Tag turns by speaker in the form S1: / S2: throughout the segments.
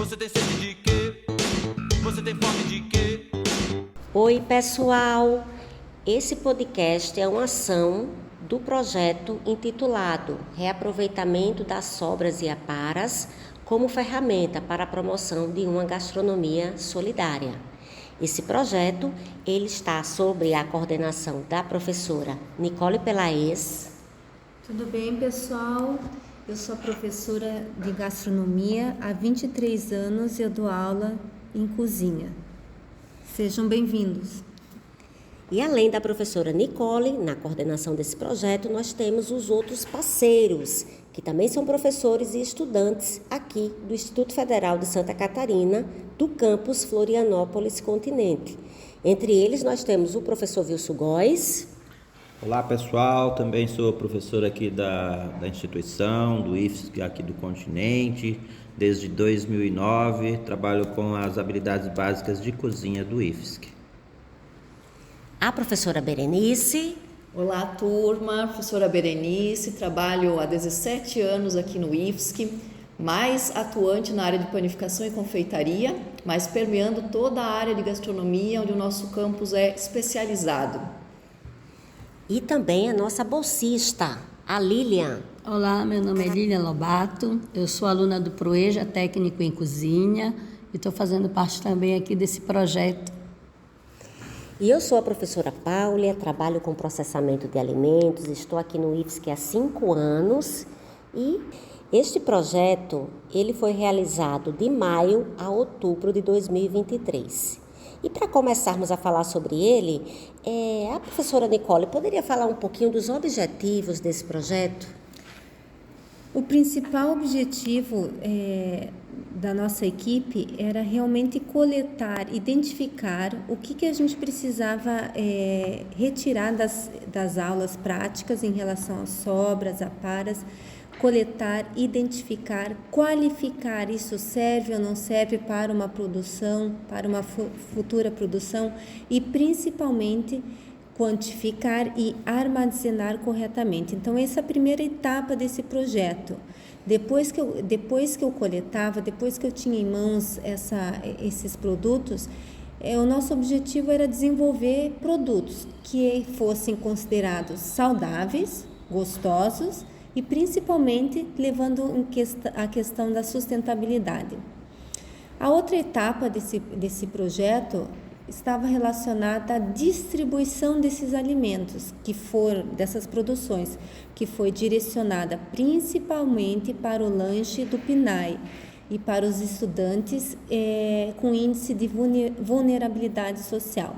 S1: Você tem sede de quê? Você tem fome de quê?
S2: Oi, pessoal! Esse podcast é uma ação do projeto intitulado Reaproveitamento das Sobras e Aparas como ferramenta para a promoção de uma gastronomia solidária. Esse projeto ele está sob a coordenação da professora Nicole Pelaez.
S3: Tudo bem, pessoal? Eu sou a professora de gastronomia há 23 anos e eu dou aula em cozinha. Sejam bem-vindos.
S2: E além da professora Nicole, na coordenação desse projeto, nós temos os outros parceiros, que também são professores e estudantes aqui do Instituto Federal de Santa Catarina, do campus Florianópolis Continente. Entre eles, nós temos o professor Wilson Góes.
S4: Olá, pessoal, também sou professor aqui da instituição, do IFSC aqui do Continente, desde 2009, trabalho com as habilidades básicas de cozinha do IFSC.
S2: A professora Berenice.
S5: Olá, turma, professora Berenice, trabalho há 17 anos aqui no IFSC, mais atuante na área de panificação e confeitaria, mas permeando toda a área de gastronomia, onde o nosso campus é especializado.
S2: E também a nossa bolsista, a Lilian.
S6: Olá, meu nome é Lilian Lobato, eu sou aluna do Proeja Técnico em Cozinha e estou fazendo parte também aqui desse projeto.
S2: E eu sou a professora Paulia, trabalho com processamento de alimentos, estou aqui no IFSC há 5 anos e este projeto ele foi realizado de maio a outubro de 2023. E para começarmos a falar sobre ele, a professora Nicole poderia falar um pouquinho dos objetivos desse projeto?
S3: O principal objetivo da nossa equipe era realmente coletar, identificar o que a gente precisava retirar das aulas práticas em relação às sobras, aparas, coletar, identificar, qualificar, isso serve ou não serve para uma produção, para uma futura produção e principalmente quantificar e armazenar corretamente. Então essa é a primeira etapa desse projeto. Depois que eu coletava, depois que eu tinha em mãos esses produtos, o nosso objetivo era desenvolver produtos que fossem considerados saudáveis, gostosos e principalmente levando a questão da sustentabilidade. A outra etapa desse projeto estava relacionada à distribuição desses alimentos, dessas produções, que foi direcionada principalmente para o lanche do PNAE e para os estudantes com índice de vulnerabilidade social.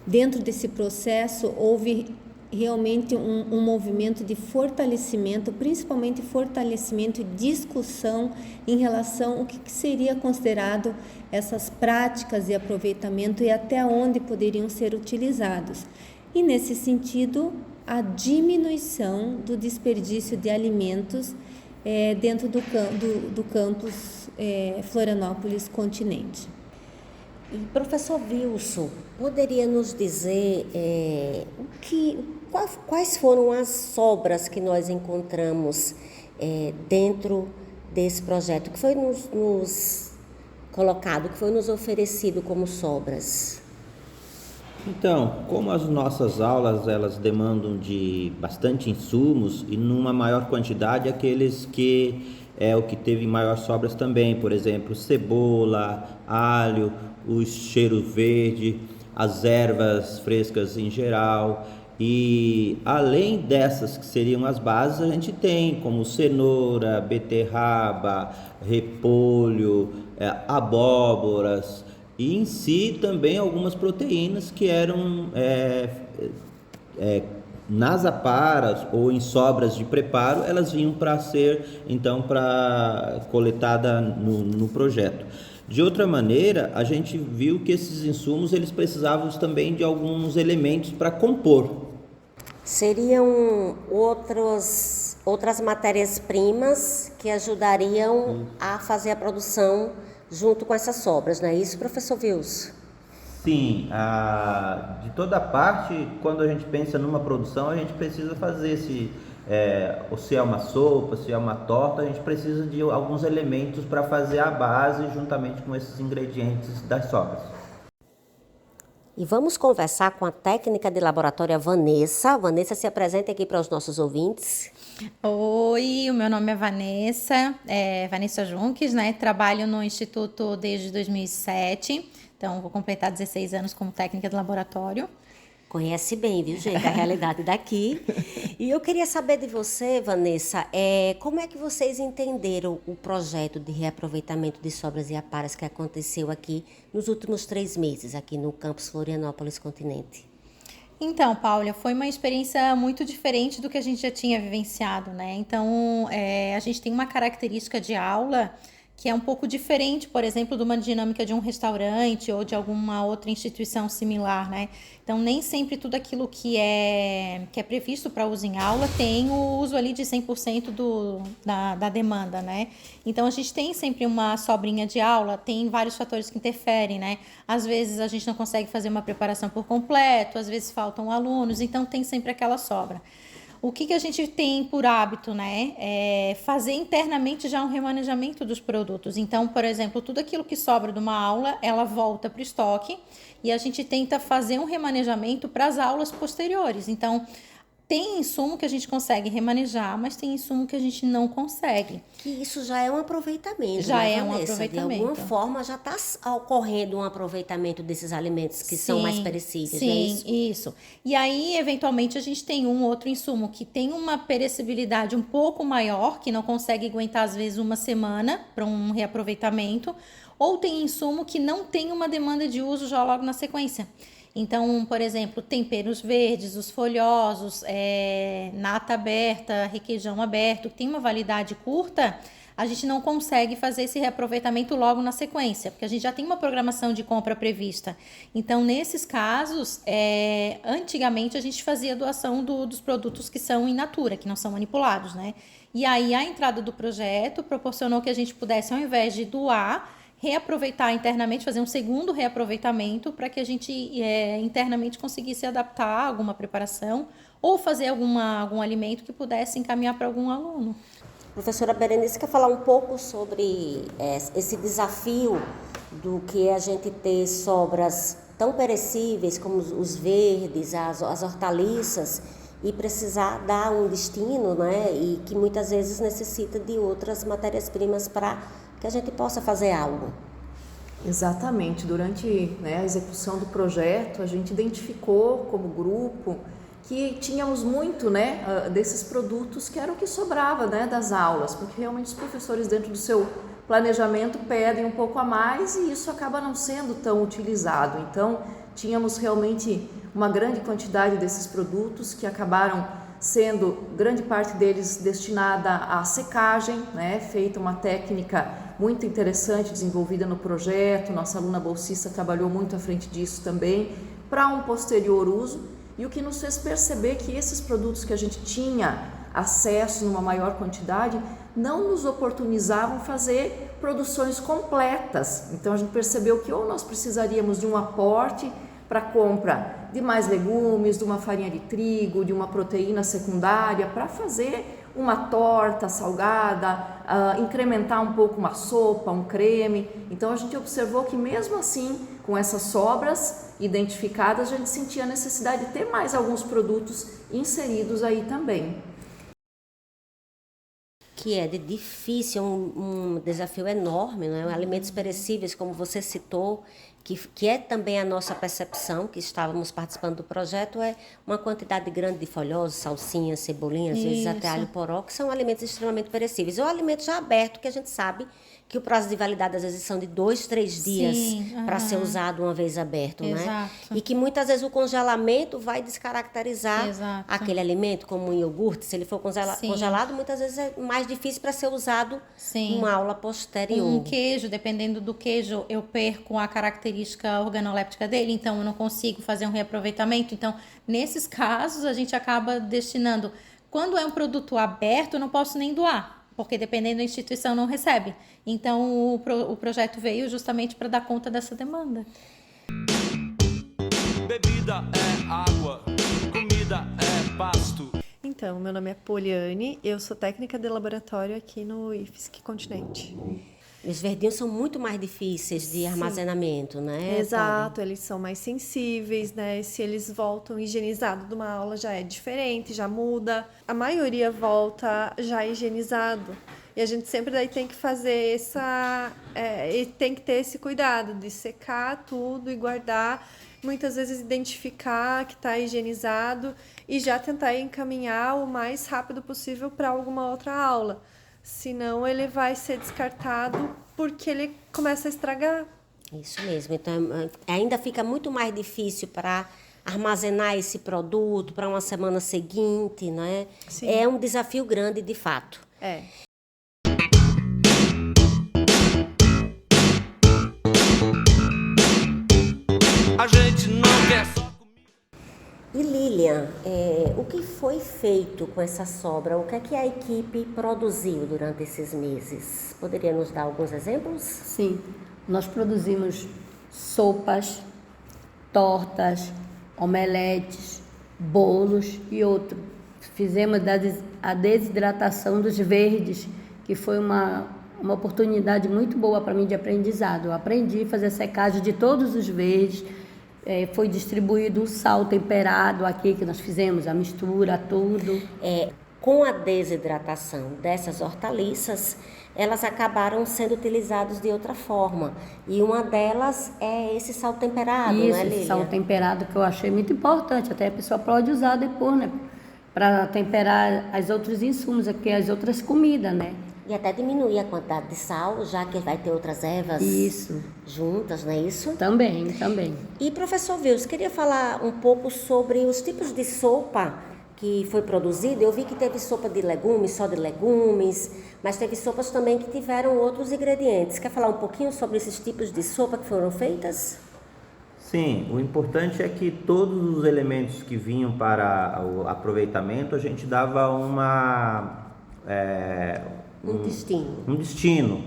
S3: Dentro desse processo, houve realmente um movimento de fortalecimento, principalmente fortalecimento e discussão em relação ao que seria considerado essas práticas de aproveitamento e até onde poderiam ser utilizados. E nesse sentido, a diminuição do desperdício de alimentos dentro do campus Florianópolis Continente.
S2: E professor Wilson, poderia nos dizer quais foram as sobras que nós encontramos dentro desse projeto, que foi nos colocado, que foi nos oferecido como sobras?
S4: Então, como as nossas aulas elas demandam de bastante insumos e numa maior quantidade aqueles que o que teve maior sobras também, por exemplo, cebola, alho, o cheiro verde, as ervas frescas em geral. E além dessas que seriam as bases, a gente tem como cenoura, beterraba, repolho, abóboras e em si também algumas proteínas que eram nas aparas ou em sobras de preparo, elas vinham para ser então para coletada no projeto. De outra maneira, a gente viu que esses insumos eles precisavam também de alguns elementos para compor.
S2: Seriam outras matérias-primas que ajudariam a fazer a produção junto com essas sobras, não é isso, professor Wilson?
S4: Sim, de toda parte, quando a gente pensa numa produção, a gente precisa fazer ou se é uma sopa, se é uma torta, a gente precisa de alguns elementos para fazer a base juntamente com esses ingredientes das sobras.
S2: E vamos conversar com a técnica de laboratório Vanessa. Vanessa, se apresenta aqui para os nossos ouvintes.
S7: Oi, o meu nome é Vanessa, Vanessa Junques, né? Trabalho no Instituto desde 2007, então vou completar 16 anos como técnica de laboratório.
S2: Conhece bem, viu, gente, a realidade daqui. E eu queria saber de você, Vanessa, como é que vocês entenderam o projeto de reaproveitamento de sobras e aparas que aconteceu aqui nos últimos 3 meses, aqui no campus Florianópolis Continente?
S7: Então, Paula, foi uma experiência muito diferente do que a gente já tinha vivenciado, né? Então, a gente tem uma característica de aula que é um pouco diferente, por exemplo, de uma dinâmica de um restaurante ou de alguma outra instituição similar, né? Então, nem sempre tudo aquilo que é previsto para uso em aula tem o uso ali de 100% da demanda, né? Então, a gente tem sempre uma sobrinha de aula, tem vários fatores que interferem, né? Às vezes, a gente não consegue fazer uma preparação por completo, às vezes faltam alunos, então tem sempre aquela sobra. O que a gente tem por hábito, né? É fazer internamente já um remanejamento dos produtos. Então, por exemplo, tudo aquilo que sobra de uma aula, ela volta para o estoque e a gente tenta fazer um remanejamento para as aulas posteriores. Então, tem insumo que a gente consegue remanejar, mas tem insumo que a gente não consegue.
S2: Que isso já é um aproveitamento,
S7: Já
S2: né,
S7: é um
S2: Vanessa?
S7: aproveitamento.
S2: De alguma forma já está ocorrendo um aproveitamento desses alimentos que são mais perecíveis, não é isso?
S7: Sim, isso. E aí, eventualmente, a gente tem um outro insumo que tem uma perecibilidade um pouco maior, que não consegue aguentar, às vezes, uma semana para um reaproveitamento, ou tem insumo que não tem uma demanda de uso já logo na sequência. Então, por exemplo, temperos verdes, os folhosos, nata aberta, requeijão aberto, que tem uma validade curta, a gente não consegue fazer esse reaproveitamento logo na sequência, porque a gente já tem uma programação de compra prevista. Então, nesses casos, antigamente a gente fazia doação dos produtos que são in natura, que não são manipulados, né? E aí a entrada do projeto proporcionou que a gente pudesse, ao invés de doar, reaproveitar internamente, fazer um segundo reaproveitamento para que a gente internamente conseguisse adaptar alguma preparação ou fazer algum alimento que pudesse encaminhar para algum aluno.
S2: Professora Berenice, quer falar um pouco sobre esse desafio do que é a gente ter sobras tão perecíveis como os verdes, as hortaliças, e precisar dar um destino, né? E que muitas vezes necessita de outras matérias-primas para que a gente possa fazer algo.
S5: Exatamente. Durante a execução do projeto, a gente identificou como grupo que tínhamos muito desses produtos que eram o que sobrava das aulas, porque realmente os professores, dentro do seu planejamento, pedem um pouco a mais e isso acaba não sendo tão utilizado. Então, tínhamos realmente uma grande quantidade desses produtos que acabaram sendo, grande parte deles, destinada à secagem, feita uma técnica muito interessante desenvolvida no projeto. Nossa aluna bolsista trabalhou muito à frente disso também, para um posterior uso. E o que nos fez perceber que esses produtos que a gente tinha acesso numa maior quantidade não nos oportunizavam fazer produções completas. Então a gente percebeu que ou nós precisaríamos de um aporte para compra de mais legumes, de uma farinha de trigo, de uma proteína secundária para fazer uma torta salgada, incrementar um pouco uma sopa, um creme. Então a gente observou que mesmo assim, com essas sobras identificadas, a gente sentia a necessidade de ter mais alguns produtos inseridos aí também.
S2: Que é difícil, um desafio enorme, né? Alimentos perecíveis, como você citou, que é também a nossa percepção, que estávamos participando do projeto, é uma quantidade grande de folhosos, salsinhas, cebolinhas, às vezes até alho poró, que são alimentos extremamente perecíveis. Ou alimentos já abertos, que a gente sabe que o prazo de validade às vezes são de 2, 3 dias para ser usado uma vez aberto, né? E que muitas vezes o congelamento vai descaracterizar aquele alimento, como um iogurte. Se ele for congelado, muitas vezes é mais difícil para ser usado numa aula posterior.
S7: Um queijo, dependendo do queijo, eu perco a característica organoléptica dele, então eu não consigo fazer um reaproveitamento. Então, nesses casos, a gente acaba destinando. Quando é um produto aberto, eu não posso nem doar, porque dependendo da instituição não recebe. Então, o projeto veio justamente para dar conta dessa demanda.
S1: Bebida é água, comida é pasto.
S8: Então, meu nome é Poliane, eu sou técnica de laboratório aqui no IFSC Continente.
S2: Os verdinhos são muito mais difíceis de armazenamento, né?
S8: Exato, eles são mais sensíveis, né? Se eles voltam higienizados de uma aula já é diferente, já muda. A maioria volta já higienizado. E a gente sempre daí tem que fazer e tem que ter esse cuidado de secar tudo e guardar. Muitas vezes identificar que está higienizado e já tentar encaminhar o mais rápido possível para alguma outra aula. Senão ele vai ser descartado porque ele começa a estragar.
S2: Isso mesmo. Então, ainda fica muito mais difícil para armazenar esse produto para uma semana seguinte, né?
S8: Sim.
S2: É um desafio grande, de fato.
S8: É.
S1: A gente não quer só comida.
S2: E Lilian, o que foi feito com essa sobra? O que é que a equipe produziu durante esses meses? Poderia nos dar alguns exemplos?
S6: Sim, nós produzimos sopas, tortas, omeletes, bolos e outros. Fizemos a desidratação dos verdes, que foi uma oportunidade muito boa para mim de aprendizado. Eu aprendi a fazer a secagem de todos os verdes. Foi distribuído o sal temperado aqui, que nós fizemos, a mistura, tudo.
S2: Com a desidratação dessas hortaliças, elas acabaram sendo utilizadas de outra forma. E uma delas é esse sal temperado,
S6: Isso,
S2: né,
S6: esse
S2: Lilian?
S6: sal temperado que eu achei muito importante. Até a pessoa pode usar depois, né? Para temperar os outros insumos, aqui, as outras comidas, né?
S2: E até diminuir a quantidade de sal, já que vai ter outras ervas juntas, não é isso?
S6: Também.
S2: E, professor Vils, queria falar um pouco sobre os tipos de sopa que foi produzida. Eu vi que teve sopa de legumes, só de legumes, mas teve sopas também que tiveram outros ingredientes. Quer falar um pouquinho sobre esses tipos de sopa que foram feitas?
S4: Sim, o importante é que todos os elementos que vinham para o aproveitamento, a gente dava um destino.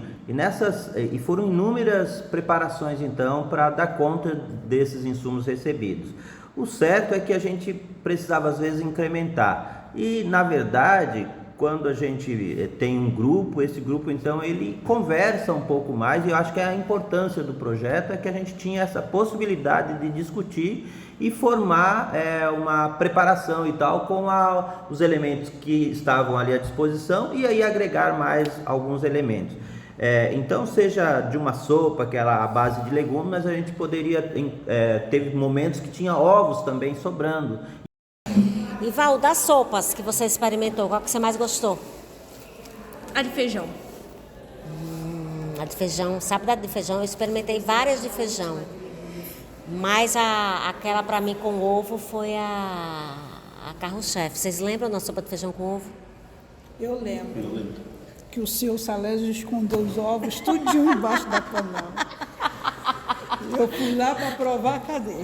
S4: E foram inúmeras preparações, então, para dar conta desses insumos recebidos. O certo é que a gente precisava, às vezes, incrementar. E, na verdade, quando a gente tem um grupo, esse grupo, então, ele conversa um pouco mais. E eu acho que a importância do projeto é que a gente tinha essa possibilidade de discutir e formar uma preparação e tal com os elementos que estavam ali à disposição e aí agregar mais alguns elementos. Então, seja de uma sopa, que era a base de legumes, mas a gente poderia, teve momentos que tinha ovos também sobrando.
S2: E Val, das sopas que você experimentou, qual que você mais gostou?
S8: A de feijão.
S2: A de feijão, sabe da de feijão? Eu experimentei várias de feijão. Mas aquela para mim com ovo foi a carro-chefe. Vocês lembram da sopa de feijão com ovo?
S9: Eu lembro. Que o seu Salésio escondeu os ovos tudinho embaixo da panela. Eu fui lá para provar, cadê?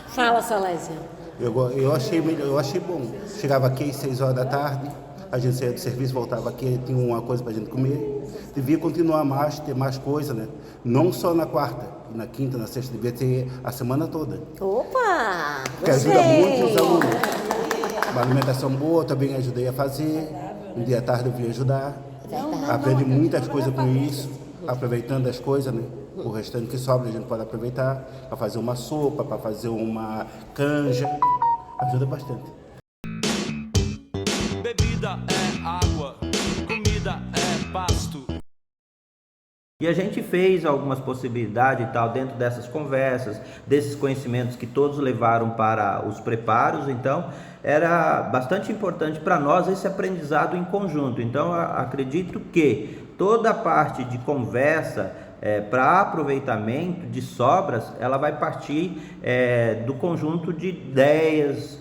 S2: Fala, Salésio.
S10: Eu achei bom. Chegava aqui às 6 horas da tarde, a gente saía do serviço, voltava aqui, tinha uma coisa para a gente comer. Devia continuar mais, ter mais coisa, né? Não só na quarta, na quinta, na sexta, devia ter a semana toda.
S2: Opa!
S10: Que ajuda muito os alunos. Uma alimentação boa, também ajudei a fazer. Um dia à tarde eu vim ajudar. Aprendi muitas coisas com isso, aproveitando as coisas, né? O restante que sobra a gente pode aproveitar para fazer uma sopa, para fazer uma canja. Ajuda bastante.
S1: Bebida é água, comida é pasto.
S4: E a gente fez algumas possibilidades e tal dentro dessas conversas, desses conhecimentos que todos levaram para os preparos. Então, era bastante importante para nós esse aprendizado em conjunto. Então, acredito que toda a parte de conversa para aproveitamento de sobras, ela vai partir do conjunto de ideias,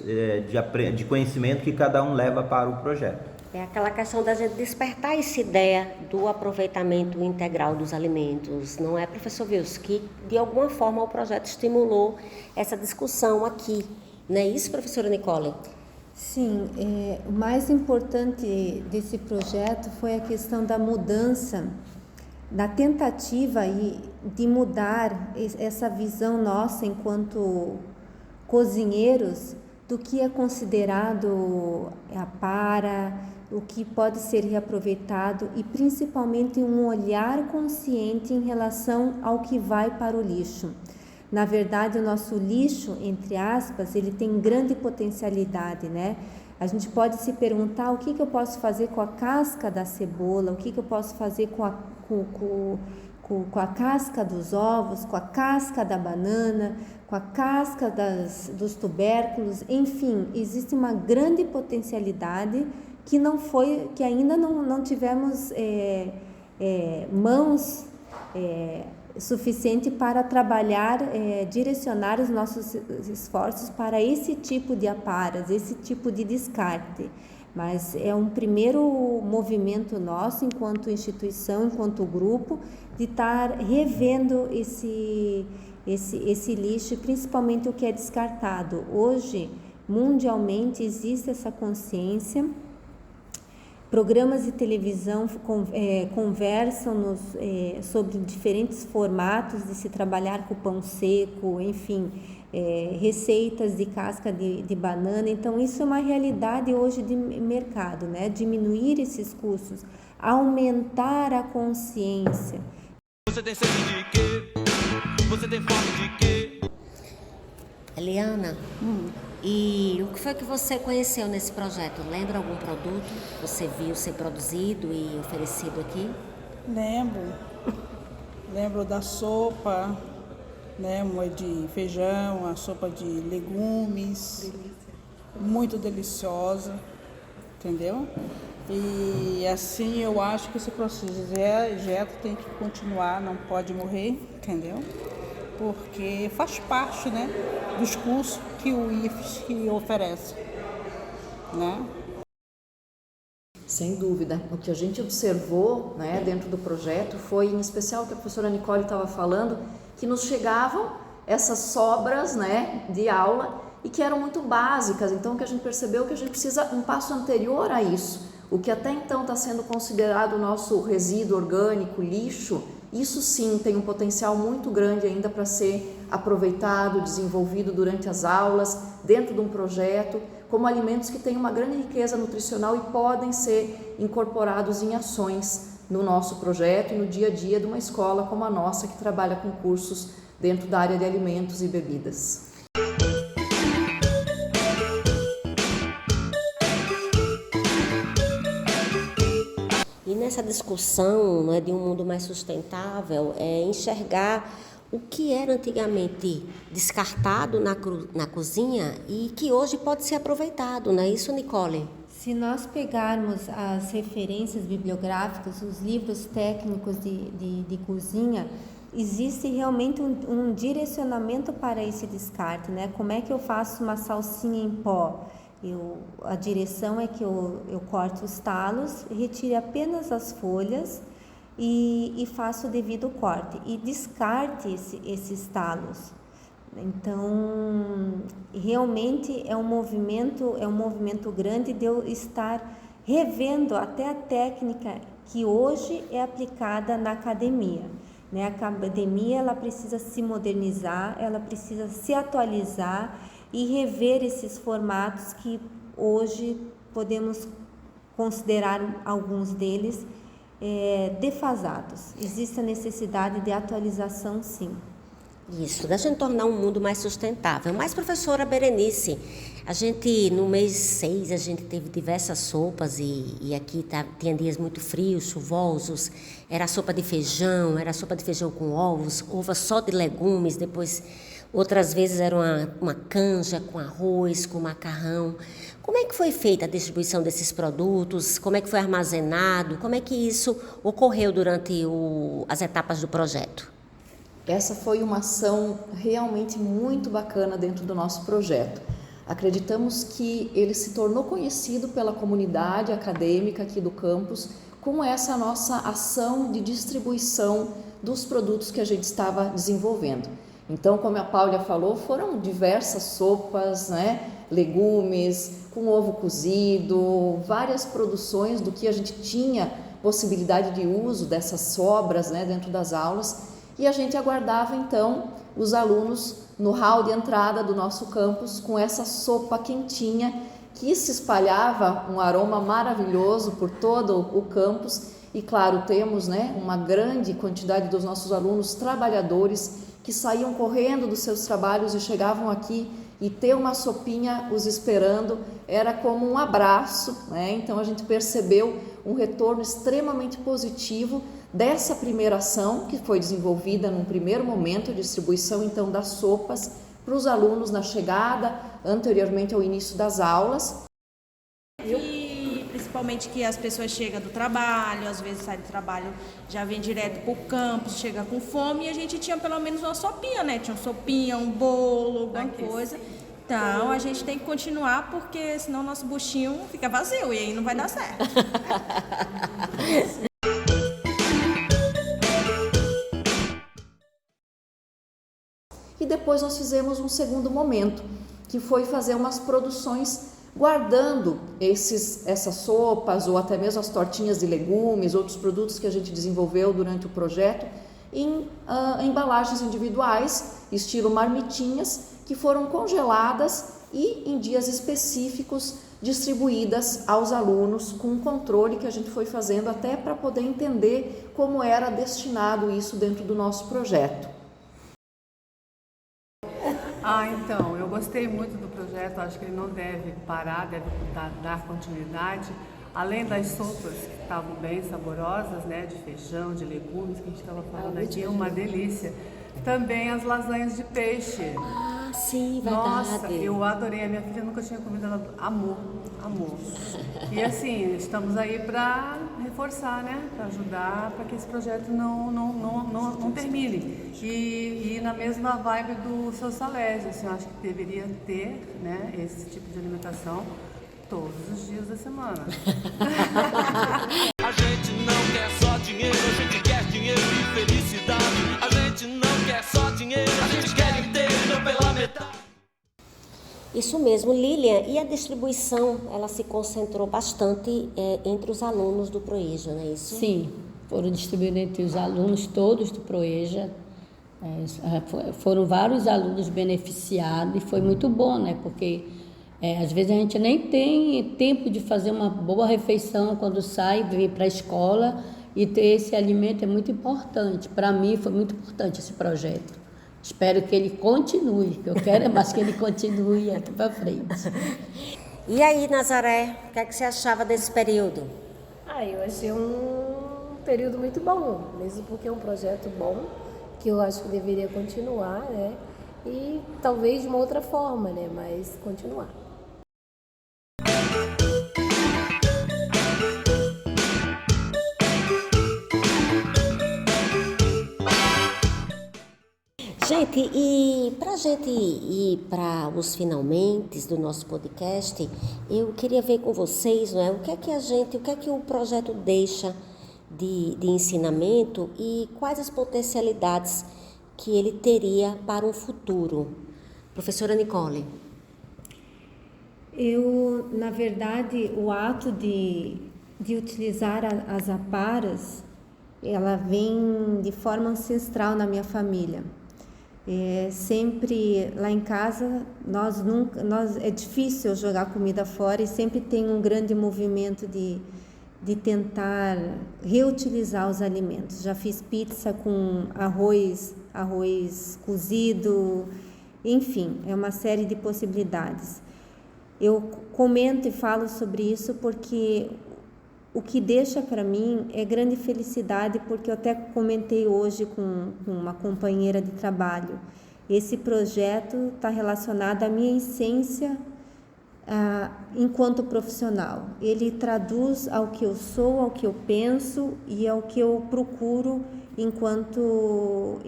S4: de conhecimento que cada um leva para o projeto.
S2: É aquela questão da gente despertar essa ideia do aproveitamento integral dos alimentos, não é, professor Vils? Que, de alguma forma, o projeto estimulou essa discussão aqui. Não é isso, professora Nicole?
S3: Sim, o mais importante desse projeto foi a questão da mudança, da tentativa de mudar essa visão nossa enquanto cozinheiros do que é considerado o que pode ser reaproveitado e principalmente um olhar consciente em relação ao que vai para o lixo. Na verdade, o nosso lixo, entre aspas, ele tem grande potencialidade, né? A gente pode se perguntar o que eu posso fazer com a casca da cebola, o que eu posso fazer com a casca dos ovos, com a casca da banana, com a casca dos tubérculos, enfim, existe uma grande potencialidade que ainda não tivemos mãos suficiente para trabalhar, direcionar os nossos esforços para esse tipo de aparas, esse tipo de descarte. Mas é um primeiro movimento nosso, enquanto instituição, enquanto grupo, de estar revendo esse lixo, principalmente o que é descartado. Hoje, mundialmente, existe essa consciência. Programas de televisão conversam sobre diferentes formatos de se trabalhar com pão seco, enfim, receitas de casca de banana. Então, isso é uma realidade hoje de mercado, né? Diminuir esses custos, aumentar a consciência.
S1: Você tem sede de quê? Você tem fome de quê?
S2: Eliana, e o que foi que você conheceu nesse projeto? Lembra algum produto que você viu ser produzido e oferecido aqui?
S9: Lembro da sopa, né, de feijão, a sopa de legumes, muito deliciosa, entendeu? E assim eu acho que esse projeto tem que continuar, não pode morrer, entendeu? Porque faz parte, né, dos cursos que o IFSC oferece, né?
S5: Sem dúvida. O que a gente observou, né, dentro do projeto foi, em especial, o que a professora Nicole estava falando, que nos chegavam essas sobras, né, de aula e que eram muito básicas. Então, o que a gente percebeu é que a gente precisa um passo anterior a isso. O que até então está sendo considerado o nosso resíduo orgânico, lixo, isso sim tem um potencial muito grande ainda para ser aproveitado, desenvolvido durante as aulas, dentro de um projeto, como alimentos que têm uma grande riqueza nutricional e podem ser incorporados em ações no nosso projeto e no dia a dia de uma escola como a nossa, que trabalha com cursos dentro da área de alimentos e bebidas.
S2: E nessa discussão, né, de um mundo mais sustentável, enxergar o que era antigamente descartado na cozinha e que hoje pode ser aproveitado, não é isso, Nicole?
S3: Se nós pegarmos as referências bibliográficas, os livros técnicos de cozinha, existe realmente um direcionamento para esse descarte, né? Como é que eu faço uma salsinha em pó? A direção é que eu corto os talos, retire apenas as folhas e faço o devido corte e descarte esses talos. Então, realmente é um movimento grande de eu estar revendo até a técnica que hoje é aplicada na academia. Né? A academia ela precisa se modernizar, ela precisa se atualizar e rever esses formatos que hoje podemos considerar alguns deles defasados. Existe a necessidade de atualização, sim.
S2: Isso, da gente tornar um mundo mais sustentável. Mas, professora Berenice, no mês 6, a gente teve diversas sopas e aqui tinha dias muito frios, chuvosos. Era sopa de feijão, era sopa de feijão com ovos, ovo só de legumes, depois outras vezes era uma canja com arroz, com macarrão. Como é que foi feita a distribuição desses produtos? Como é que foi armazenado? Como é que isso ocorreu durante as etapas do projeto?
S5: Essa foi uma ação realmente muito bacana dentro do nosso projeto. Acreditamos que ele se tornou conhecido pela comunidade acadêmica aqui do campus com essa nossa ação de distribuição dos produtos que a gente estava desenvolvendo. Então, como a Paula falou, foram diversas sopas, né, legumes, com ovo cozido, várias produções do que a gente tinha possibilidade de uso dessas sobras, né, dentro das aulas. E a gente aguardava, então, os alunos no hall de entrada do nosso campus com essa sopa quentinha que se espalhava um aroma maravilhoso por todo o campus. E claro, temos, né, uma grande quantidade dos nossos alunos trabalhadores que saíam correndo dos seus trabalhos e chegavam aqui, e ter uma sopinha os esperando era como um abraço, né? Então a gente percebeu um retorno extremamente positivo dessa primeira ação que foi desenvolvida num primeiro momento, a distribuição então das sopas para os alunos na chegada, anteriormente ao início das aulas.
S11: E principalmente que as pessoas chegam do trabalho, às vezes sai do trabalho, já vem direto para o campus, chega com fome, e a gente tinha pelo menos uma sopinha, né? Tinha uma sopinha, um bolo, alguma coisa. Então a gente tem que continuar, porque senão nosso buchinho fica vazio e aí não vai dar certo.
S5: E depois nós fizemos um segundo momento, que foi fazer umas produções guardando essas sopas ou até mesmo as tortinhas de legumes, outros produtos que a gente desenvolveu durante o projeto, em embalagens individuais, estilo marmitinhas, que foram congeladas e em dias específicos distribuídas aos alunos, com um controle que a gente foi fazendo até para poder entender como era destinado isso dentro do nosso projeto.
S12: Então, eu gostei muito do projeto, acho que ele não deve parar, deve dar continuidade. Além das sopas que estavam bem saborosas, né, de feijão, de legumes, que a gente estava falando aqui, é uma delícia. Também as lasanhas de peixe.
S2: Ah, sim, verdade.
S12: Nossa, eu adorei, a minha filha nunca tinha comido, ela amou. E assim, estamos aí para reforçar, né, para ajudar, para que esse projeto não termine. E na mesma vibe do seu Salésio, assim, eu acho que deveria ter, né, esse tipo de alimentação todos os dias da semana.
S1: A gente não quer só dinheiro, a gente quer dinheiro e felicidade. A gente não quer só dinheiro, a gente quer inteiro, não pela metade.
S2: Isso mesmo, Lilian. E a distribuição, ela se concentrou bastante entre os alunos do Proeja, não é isso?
S6: Sim, foram distribuídos entre os alunos todos do Proeja. Foram vários alunos beneficiados e foi muito bom, né? Porque às vezes a gente nem tem tempo de fazer uma boa refeição quando sai, vir para a escola, e ter esse alimento é muito importante. Para mim foi muito importante esse projeto. Espero que ele continue, que eu quero mais que ele continue aqui para frente.
S2: E aí, Nazaré, o que é que você achava desse período?
S13: Eu achei um período muito bom, mesmo porque é um projeto bom, que eu acho que deveria continuar, né? E talvez de uma outra forma, né? Mas continuar.
S2: Gente, e para a gente ir para os finalmente do nosso podcast, eu queria ver com vocês, não é, o que é que o projeto deixa de ensinamento e quais as potencialidades que ele teria para um futuro. Professora Nicole.
S3: Na verdade, o ato de utilizar as aparas, ela vem de forma ancestral na minha família. Sempre lá em casa, é difícil jogar comida fora e sempre tem um grande movimento de tentar reutilizar os alimentos. Já fiz pizza com arroz cozido, enfim, é uma série de possibilidades. Eu comento e falo sobre isso porque o que deixa para mim é grande felicidade, porque eu até comentei hoje com uma companheira de trabalho. Esse projeto está relacionado à minha essência enquanto profissional. Ele traduz ao que eu sou, ao que eu penso e ao que eu procuro enquanto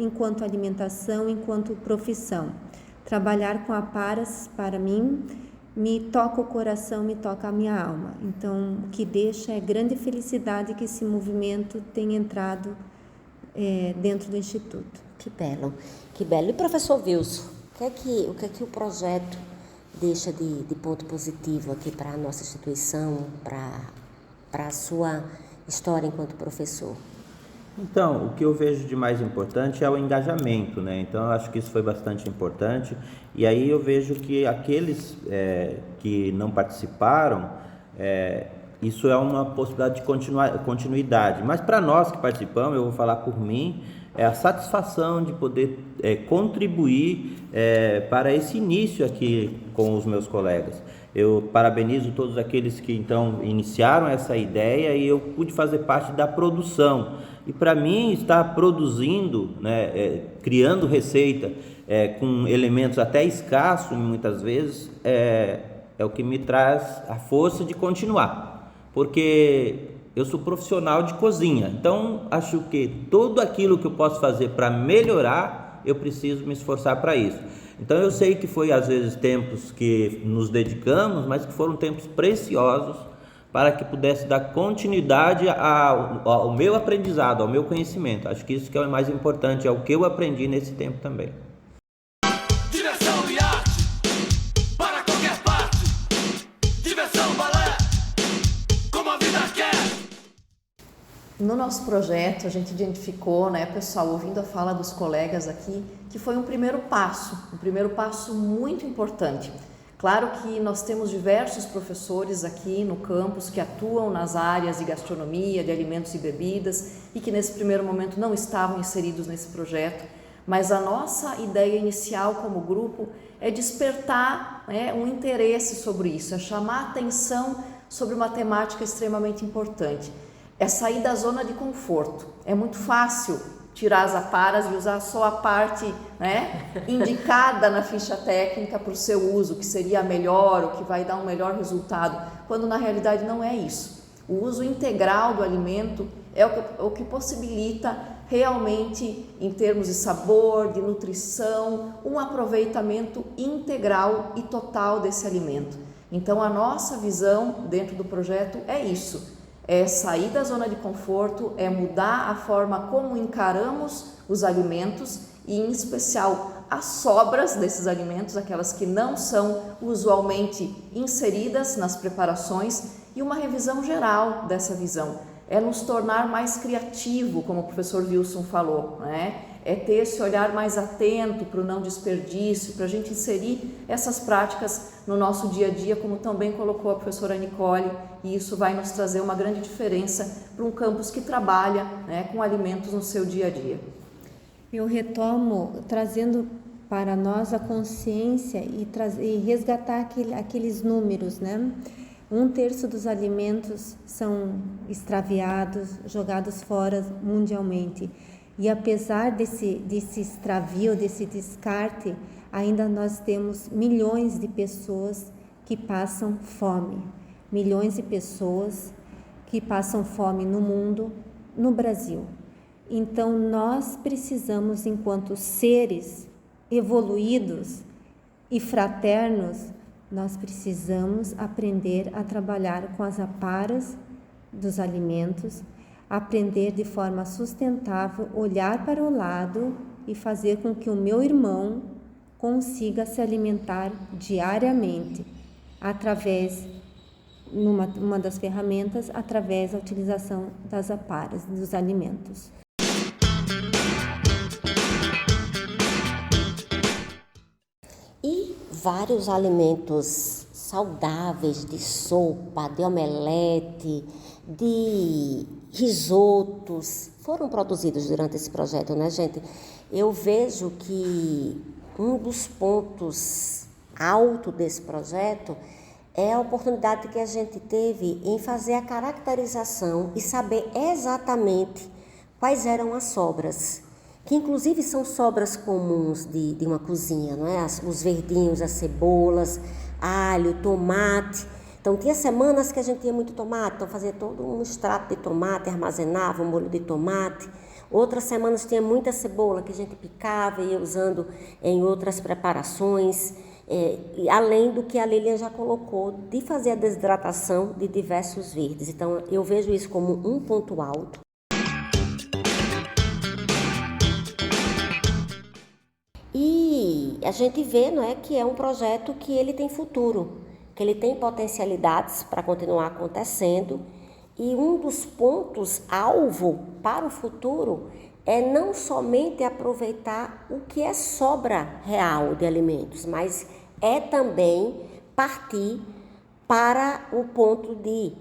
S3: alimentação, enquanto profissão. Trabalhar com aparas, para mim, me toca o coração, me toca a minha alma. Então, o que deixa é grande felicidade que esse movimento tenha entrado dentro do Instituto.
S2: Que belo, que belo. E professor Wilson, o que é que o projeto deixa de ponto positivo aqui para a nossa instituição, para a sua história enquanto professor?
S4: Então, o que eu vejo de mais importante é o engajamento, né? Então, eu acho que isso foi bastante importante. E aí eu vejo que aqueles que não participaram, isso é uma possibilidade de continuidade. Mas para nós que participamos, eu vou falar por mim, é a satisfação de poder contribuir para esse início aqui com os meus colegas. Eu parabenizo todos aqueles que então iniciaram essa ideia e eu pude fazer parte da produção. E para mim estar produzindo, né, criando receita com elementos até escassos muitas vezes, é o que me traz a força de continuar. Porque eu sou profissional de cozinha, então acho que tudo aquilo que eu posso fazer para melhorar, eu preciso me esforçar para isso. Então eu sei que foi às vezes tempos que nos dedicamos, mas que foram tempos preciosos para que pudesse dar continuidade ao meu aprendizado, ao meu conhecimento. Acho que isso que é o mais importante, é o que eu aprendi nesse tempo também.
S1: Diversão e arte para qualquer parte. Diversão, balé, como a vida quer.
S5: No nosso projeto, a gente identificou, né, pessoal, ouvindo a fala dos colegas aqui, que foi um primeiro passo muito importante. Claro que nós temos diversos professores aqui no campus que atuam nas áreas de gastronomia, de alimentos e bebidas e que nesse primeiro momento não estavam inseridos nesse projeto, mas a nossa ideia inicial como grupo é despertar, né, um interesse sobre isso, é chamar atenção sobre uma temática extremamente importante. É sair da zona de conforto. É muito fácil tirar as aparas e usar só a parte, né, indicada na ficha técnica para o seu uso, que seria a melhor, o que vai dar um melhor resultado, quando na realidade não é isso. O uso integral do alimento é o que possibilita realmente, em termos de sabor, de nutrição, um aproveitamento integral e total desse alimento. Então a nossa visão dentro do projeto é isso. É sair da zona de conforto, é mudar a forma como encaramos os alimentos e, em especial, as sobras desses alimentos, aquelas que não são usualmente inseridas nas preparações, e uma revisão geral dessa visão. É nos tornar mais criativo, como o professor Wilson falou, né? É ter esse olhar mais atento para o não desperdício, para a gente inserir essas práticas no nosso dia a dia, como também colocou a professora Nicole, e isso vai nos trazer uma grande diferença para um campus que trabalha, né, com alimentos no seu dia a dia.
S3: Eu retomo trazendo para nós a consciência e resgatar aqueles números, né? 1/3 dos alimentos são extraviados, jogados fora mundialmente. E apesar desse extravio, desse descarte, ainda nós temos milhões de pessoas que passam fome. Milhões de pessoas que passam fome no mundo, no Brasil. Então nós precisamos, enquanto seres evoluídos e fraternos, nós precisamos aprender a trabalhar com as aparas dos alimentos, aprender de forma sustentável, olhar para o lado e fazer com que o meu irmão consiga se alimentar diariamente, através, uma das ferramentas, através da utilização das aparas, dos alimentos.
S2: E vários alimentos saudáveis, de sopa, de omelete, de risotos, foram produzidos durante esse projeto, né, gente? Eu vejo que um dos pontos altos desse projeto é a oportunidade que a gente teve em fazer a caracterização e saber exatamente quais eram as sobras, que inclusive são sobras comuns de uma cozinha, não é? Os verdinhos, as cebolas, alho, tomate. Então, tinha semanas que a gente tinha muito tomate, então fazia todo um extrato de tomate, armazenava um molho de tomate. Outras semanas tinha muita cebola que a gente picava e ia usando em outras preparações, além do que a Lilian já colocou, de fazer a desidratação de diversos verdes. Então, eu vejo isso como um ponto alto. E a gente vê, não é, que é um projeto que ele tem futuro, que ele tem potencialidades para continuar acontecendo E um dos pontos-alvo para o futuro é não somente aproveitar o que é sobra real de alimentos, mas é também partir para o ponto de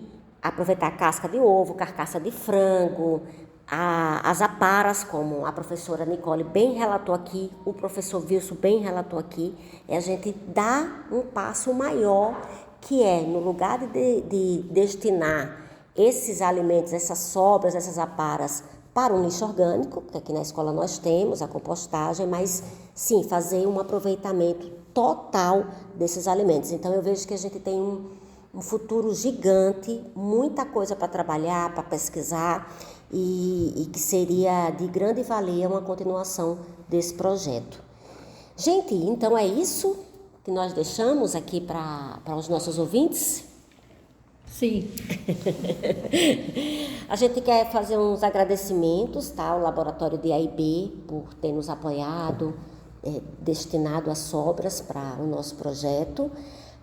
S2: aproveitar casca de ovo, carcaça de frango, as aparas, como a professora Nicole bem relatou aqui, o professor Wilson bem relatou aqui, é a gente dar um passo maior, que é, no lugar de destinar esses alimentos, essas sobras, essas aparas, para o lixo orgânico, que aqui na escola nós temos a compostagem, mas sim, fazer um aproveitamento total desses alimentos. Então eu vejo que a gente tem um futuro gigante, muita coisa para trabalhar, para pesquisar, e que seria de grande valia uma continuação desse projeto. Gente, então é isso que nós deixamos aqui para os nossos ouvintes?
S6: Sim.
S2: A gente quer fazer uns agradecimentos, tá, ao Laboratório de AIB por ter nos apoiado, destinado as sobras para o nosso projeto.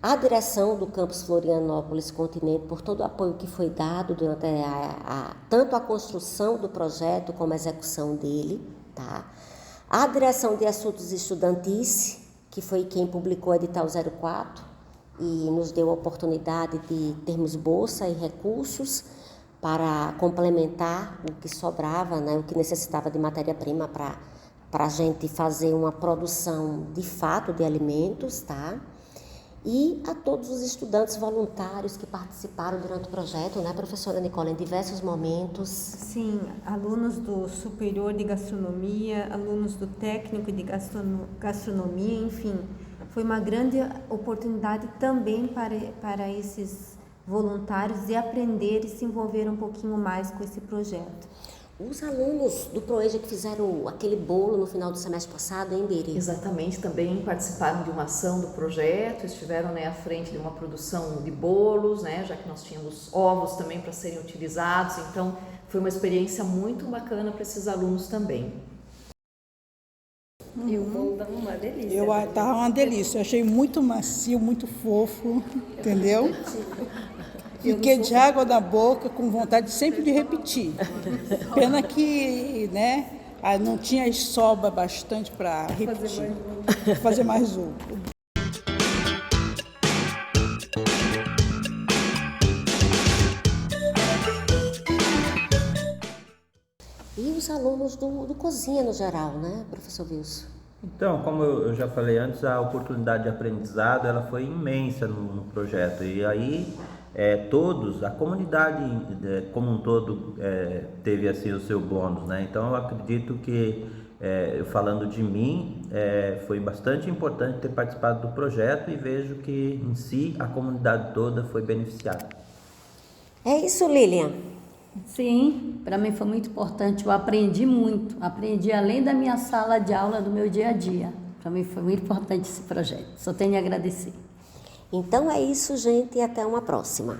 S2: A direção do Campus Florianópolis Continente por todo o apoio que foi dado durante tanto a construção do projeto como a execução dele, tá? A direção de assuntos estudantis, que foi quem publicou o edital 04 e nos deu a oportunidade de termos bolsa e recursos para complementar o que sobrava, né, o que necessitava de matéria-prima para a gente fazer uma produção de fato de alimentos, tá? E a todos os estudantes voluntários que participaram durante o projeto, né, professora Nicole, em diversos momentos.
S3: Sim, alunos do superior de gastronomia, alunos do técnico de gastronomia, enfim, foi uma grande oportunidade também para esses voluntários de aprender e se envolver um pouquinho mais com esse projeto.
S2: Os alunos do ProEja que fizeram aquele bolo no final do semestre passado, hein, Biri?
S5: Exatamente, também participaram de uma ação do projeto, estiveram, né, à frente de uma produção de bolos, né, já que nós tínhamos ovos também para serem utilizados, então foi uma experiência muito bacana para esses alunos também.
S13: E o bolo estava uma delícia.
S9: Estava uma delícia, eu achei muito macio, muito fofo, entendeu? Fiquei de água na boca, com vontade sempre de repetir. Pena que, né, não tinha sobra bastante para repetir, fazer mais um.
S2: E os alunos do Cozinha no geral, né, professor Wilson?
S4: Então, como eu já falei antes, a oportunidade de aprendizado ela foi imensa no projeto. E aí, todos, a comunidade como um todo teve assim o seu bônus, né? Então, eu acredito que, falando de mim, foi bastante importante ter participado do projeto e vejo que, em si, a comunidade toda foi beneficiada.
S2: É isso, Lilian?
S6: Sim, para mim foi muito importante, eu aprendi muito, aprendi além da minha sala de aula do meu dia a dia. Para mim foi muito importante esse projeto, só tenho a agradecer.
S2: Então é isso, gente, e até uma próxima.